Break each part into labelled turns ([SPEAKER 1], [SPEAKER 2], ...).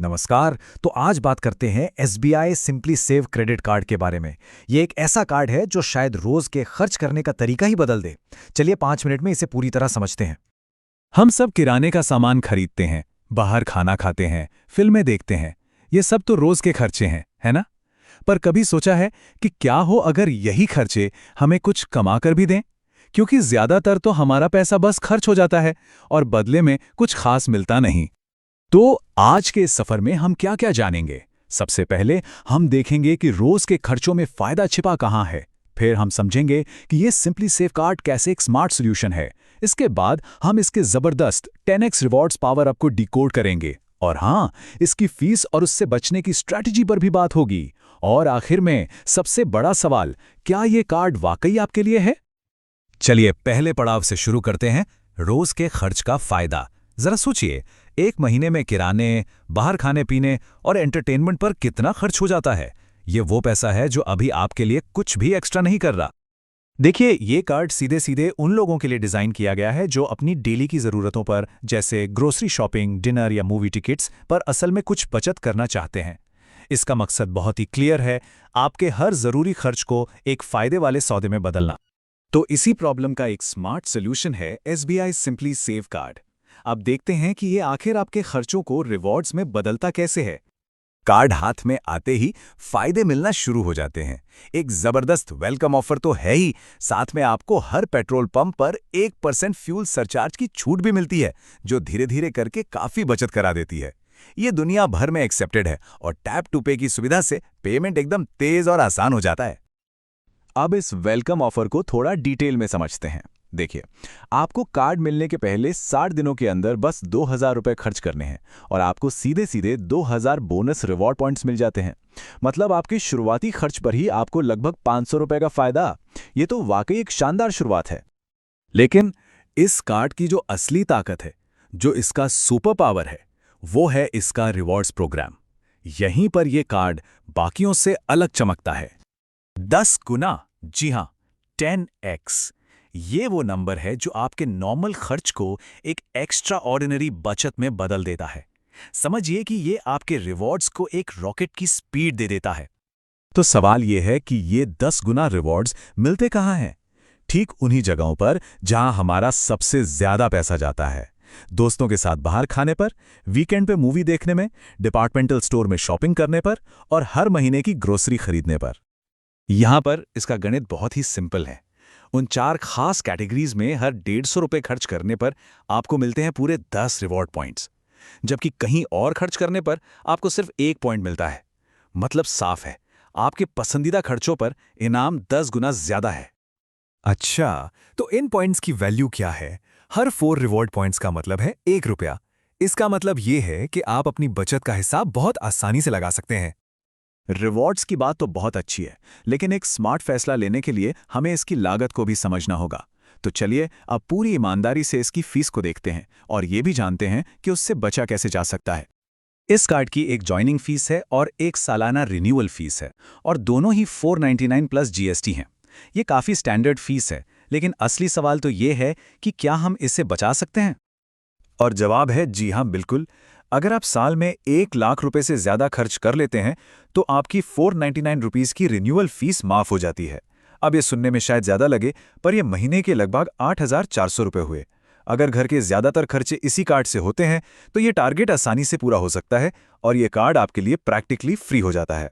[SPEAKER 1] नमस्कार। तो आज बात करते हैं SBI simply save credit card के बारे में। ये एक ऐसा कार्ड है जो शायद रोज के खर्च करने का तरीका ही बदल दे। चलिए 5 मिनट में इसे पूरी तरह समझते हैं।
[SPEAKER 2] हम सब किराने का सामान खरीदते हैं, बाहर खाना खाते हैं, फिल्में देखते हैं। ये सब तो रोज के खर्चे हैं, है ना? पर कभी सोचा है कि क्या हो अगर यही खर्चे हमें कुछ कमा कर भी दें? क्योंकि ज्यादातर तो हमारा पैसा बस खर्च हो जाता है और बदले में कुछ खास मिलता नहीं। तो आज के इस सफर में हम क्या क्या जानेंगे? सबसे पहले हम देखेंगे कि रोज के खर्चों में फायदा छिपा कहाँ है। फिर हम समझेंगे कि ये सिंपली सेव कार्ड कैसे एक स्मार्ट सॉल्यूशन है। इसके बाद हम इसके जबरदस्त 10x रिवॉर्ड्स पावर अप को डिकोड करेंगे। और हाँ, इसकी फीस और उससे बचने की स्ट्रैटेजी पर भी बात होगी। और आखिर में सबसे बड़ा सवाल, क्या ये कार्ड वाकई आपके लिए है?
[SPEAKER 1] चलिए पहले पड़ाव से शुरू करते हैं, रोज के खर्च का फायदा। जरा सोचिए, एक महीने में किराने, बाहर खाने पीने और एंटरटेनमेंट पर कितना खर्च हो जाता है। ये वो पैसा है जो अभी आपके लिए कुछ भी एक्स्ट्रा नहीं कर रहा।
[SPEAKER 2] देखिए, ये कार्ड सीधे सीधे उन लोगों के लिए डिज़ाइन किया गया है जो अपनी डेली की ज़रूरतों पर, जैसे ग्रोसरी शॉपिंग, डिनर या मूवी टिकट्स पर असल में कुछ बचत करना चाहते हैं। इसका मकसद बहुत ही क्लियर है, आपके हर ज़रूरी खर्च को एक फ़ायदे वाले सौदे में बदलना। तो इसी प्रॉब्लम का एक स्मार्ट सोल्यूशन है एसबीआई सिंपली सेव कार्ड। अब देखते हैं कि ये आखिर आपके खर्चों को रिवॉर्ड्स में बदलता कैसे है।
[SPEAKER 1] कार्ड हाथ में आते ही फायदे मिलना शुरू हो जाते हैं। एक जबरदस्त वेलकम ऑफर तो है ही, साथ में आपको हर पेट्रोल पंप पर 1% फ्यूल सरचार्ज की छूट भी मिलती है, जो धीरे धीरे करके काफी बचत करा देती है। ये दुनिया भर में एक्सेप्टेड है और टैप टू पे की सुविधा से पेमेंट एकदम तेज और आसान हो जाता है।
[SPEAKER 2] अब इस वेलकम ऑफर को थोड़ा डिटेल में समझते हैं। देखिए, आपको कार्ड मिलने के पहले 60 दिनों के अंदर बस 2000 रुपये खर्च करने हैं और आपको सीधे सीधे 2000 बोनस रिवॉर्ड पॉइंट्स मिल जाते हैं। मतलब आपके शुरुआती खर्च पर ही आपको लगभग 500 रुपये का फायदा। ये तो वाकई एक शानदार शुरुआत है।
[SPEAKER 1] लेकिन इस कार्ड की जो असली ताकत है, जो इसका सुपर पावर है, वो है इसका रिवॉर्ड्स प्रोग्राम। यहीं पर यह कार्ड बाकियों से अलग चमकता है। 10 गुना, जी हां, 10x। ये वो नंबर है जो आपके नॉर्मल खर्च को एक एक्स्ट्रा ऑर्डिनरी बचत में बदल देता है। समझिए कि ये आपके रिवॉर्ड्स को एक रॉकेट की स्पीड दे देता है।
[SPEAKER 2] तो सवाल ये है कि ये 10 गुना रिवॉर्ड्स मिलते कहाँ हैं? ठीक उन्हीं जगहों पर जहां हमारा सबसे ज्यादा पैसा जाता है। दोस्तों के साथ बाहर खाने पर, वीकेंड पे मूवी देखने में, डिपार्टमेंटल स्टोर में शॉपिंग करने पर और हर महीने की ग्रोसरी खरीदने पर।
[SPEAKER 1] यहां पर इसका गणित बहुत ही सिंपल है। उन 4 खास कैटेगरीज में हर 150 रुपये खर्च करने पर आपको मिलते हैं पूरे 10 रिवॉर्ड पॉइंट्स, जबकि कहीं और खर्च करने पर आपको सिर्फ 1 पॉइंट मिलता है। मतलब साफ है, आपके पसंदीदा खर्चों पर इनाम 10 गुना ज्यादा है। अच्छा, तो इन पॉइंट्स की वैल्यू क्या है? हर 4 रिवॉर्ड पॉइंट्स का मतलब है 1 रुपया। इसका मतलब ये है कि आप अपनी बचत का हिसाब बहुत आसानी से लगा सकते हैं।
[SPEAKER 2] रिवॉर्ड्स की बात तो बहुत अच्छी है, लेकिन एक स्मार्ट फैसला लेने के लिए हमें इसकी लागत को भी समझना होगा। तो चलिए अब पूरी ईमानदारी से इसकी फीस को देखते हैं और ये भी जानते हैं कि उससे बचा कैसे जा सकता है। इस कार्ड की एक ज्वाइनिंग फीस है और एक सालाना रिन्यूअल फीस है और दोनों ही 499 प्लस जीएसटी हैं। ये काफ़ी स्टैंडर्ड फीस है, लेकिन असली सवाल तो ये है कि क्या हम इससे बचा सकते हैं?
[SPEAKER 1] और जवाब है जी हां, बिल्कुल। अगर आप साल में 1 लाख रुपए से ज्यादा खर्च कर लेते हैं तो आपकी 499 रुपीस की रिन्यूअल फीस माफ हो जाती है। अब ये सुनने में शायद ज्यादा लगे, पर ये महीने के लगभग 8400 रुपए हुए। अगर घर के ज्यादातर खर्चे इसी कार्ड से होते हैं तो ये टारगेट आसानी से पूरा हो सकता है और ये कार्ड आपके लिए प्रैक्टिकली फ्री हो जाता है।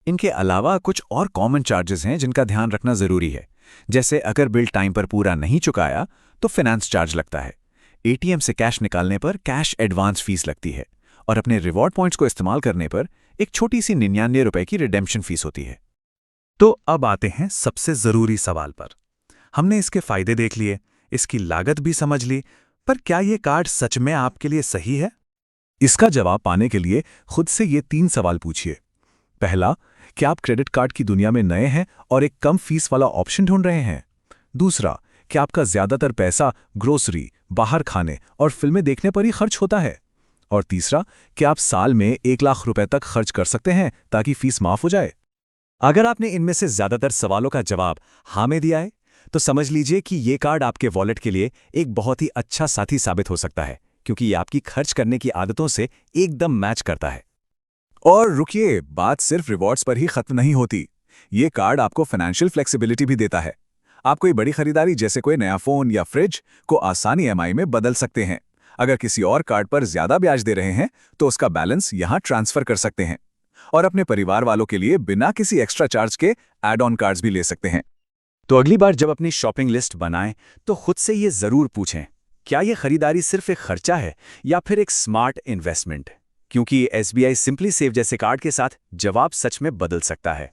[SPEAKER 1] इनके अलावा कुछ और कॉमन चार्जेस हैं जिनका ध्यान रखना जरूरी है। जैसे अगर बिल टाइम पर पूरा नहीं चुकाया तो फाइनेंस चार्ज लगता है। एटीएम से कैश निकालने पर कैश एडवांस फीस लगती है और अपने रिवॉर्ड पॉइंट्स को इस्तेमाल करने पर एक छोटी सी 99 रुपए की रिडेम्पशन फीस होती है।
[SPEAKER 2] तो अब आते हैं सबसे जरूरी सवाल पर। हमने इसके फायदे देख लिए, इसकी लागत भी समझ ली, पर क्या ये कार्ड सच में आपके लिए सही है? इसका जवाब पाने के लिए खुद से ये 3 सवाल पूछिए। पहला, क्या आप क्रेडिट कार्ड की दुनिया में नए हैं और एक कम फीस वाला ऑप्शन ढूंढ रहे हैं? दूसरा, क्या आपका ज्यादातर पैसा ग्रोसरी, बाहर खाने और फिल्में देखने पर ही खर्च होता है? और तीसरा, क्या आप साल में 1 लाख रुपए तक खर्च कर सकते हैं ताकि फीस माफ हो जाए?
[SPEAKER 1] अगर आपने इनमें से ज्यादातर सवालों का जवाब हाँ में दिया है, तो समझ लीजिए कि ये कार्ड आपके वॉलेट के लिए एक बहुत ही अच्छा साथी साबित हो सकता है।
[SPEAKER 2] क्योंकि ये आपकी खर्च करने की आदतों से एकदम मैच करता है। और रुकिए, बात सिर्फ रिवॉर्ड्स पर ही खत्म नहीं होती। ये कार्ड आपको फाइनेंशियल फ्लेक्सिबिलिटी भी देता है। आप कोई बड़ी खरीदारी जैसे कोई नया फोन या फ्रिज को आसानी ईएमआई में बदल सकते हैं। अगर किसी और कार्ड पर ज्यादा ब्याज दे रहे हैं तो उसका बैलेंस यहां ट्रांसफर कर सकते हैं। और अपने परिवार वालों के लिए बिना किसी एक्स्ट्रा चार्ज के एड ऑन कार्ड्स भी ले सकते हैं। तो अगली बार जब अपनी शॉपिंग लिस्ट बनाएं तो खुद से ये जरूर पूछें, क्या ये खरीदारी सिर्फ एक खर्चा है या फिर एक स्मार्ट इन्वेस्टमेंट? क्योंकि SBI सिंपली सेव जैसे कार्ड के साथ जवाब सच में बदल सकता है।